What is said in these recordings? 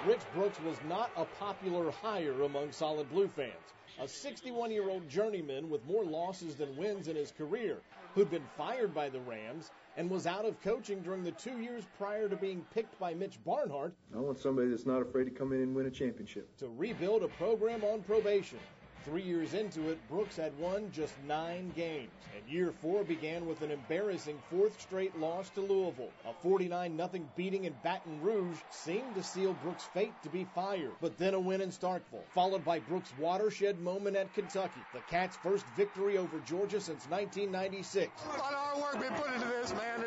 Rich Brooks was not a popular hire among Solid Blue fans. A 61-year-old journeyman with more losses than wins in his career, who'd been fired by the Rams and was out of coaching during the 2 years prior to being picked by Mitch Barnhart. I want somebody that's not afraid to come in and win a championship. To rebuild a program on probation. 3 years into it, Brooks had won just 9 games, and year 4 began with an embarrassing 4th straight loss to Louisville. A 49-0 beating in Baton Rouge seemed to seal Brooks' fate to be fired, but then a win in Starkville, followed by Brooks' watershed moment at Kentucky, the Cats' first victory over Georgia since 1996. A lot of hard work been put into this, man.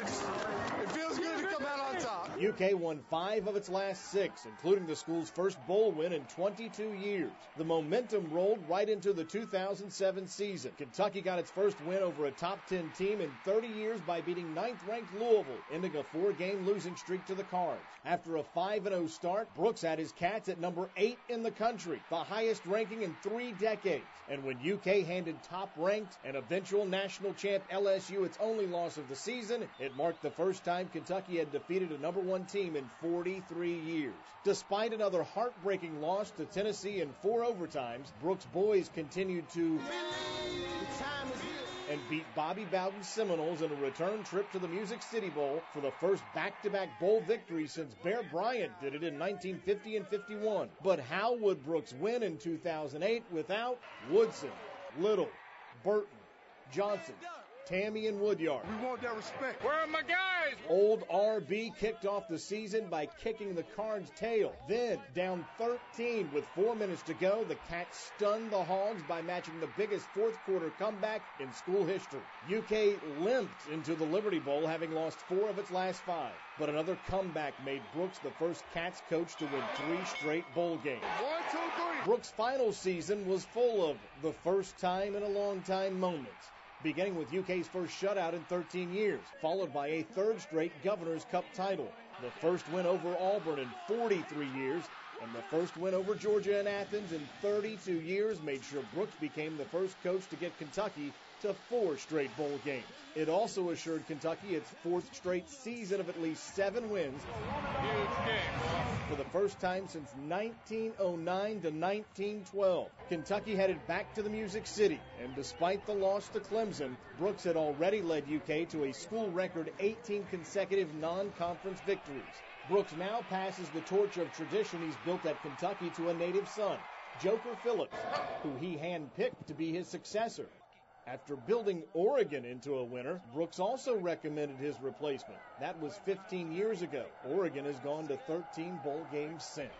It feels good to come out on top. UK won 5 of its last 6, including the school's first bowl win in 22 years. The momentum rolled right into the 2007 season. Kentucky got its first win over a top 10 team in 30 years by beating 9th-ranked Louisville, ending a 4-game losing streak to the Cards. After a 5-0 start, Brooks had his Cats at number 8 in the country, the highest ranking in 3 decades. And when UK handed top-ranked and eventual national champ LSU its only loss of the season, it marked the first time Kentucky had defeated a number 1 team in 43 years. Despite another heartbreaking loss to Tennessee in 4 overtimes, Brooks' boys continued to and beat Bobby Bowden's Seminoles in a return trip to the Music City Bowl for the first back-to-back bowl victory since Bear Bryant did it in 1950 and 51. But how would Brooks win in 2008 without Woodson, Little, Burton, Johnson, Tammy, and Woodyard? We want that respect. Where are my guys? Old RB kicked off the season by kicking the Cards' tail. Then, down 13 with 4 minutes to go, the Cats stunned the Hogs by matching the biggest fourth-quarter comeback in school history. UK limped into the Liberty Bowl, having lost 4 of its last 5. But another comeback made Brooks the first Cats coach to win 3 straight bowl games. 1, 2, 3. Brooks' final season was full of the first time in a long time moments, beginning with UK's first shutout in 13 years, followed by a 3rd straight Governor's Cup title, the first win over Auburn in 43 years, and the first win over Georgia in Athens in 32 years made sure Brooks became the first coach to get Kentucky to 4 straight bowl games. It also assured Kentucky its 4th straight season of at least 7 wins for the first time since 1909 to 1912. Kentucky headed back to the Music City, and despite the loss to Clemson, Brooks had already led UK to a school record 18 consecutive non-conference victories. Brooks now passes the torch of tradition he's built at Kentucky to a native son, Joker Phillips, who he handpicked to be his successor. After building Oregon into a winner, Brooks also recommended his replacement. That was 15 years ago. Oregon has gone to 13 bowl games since.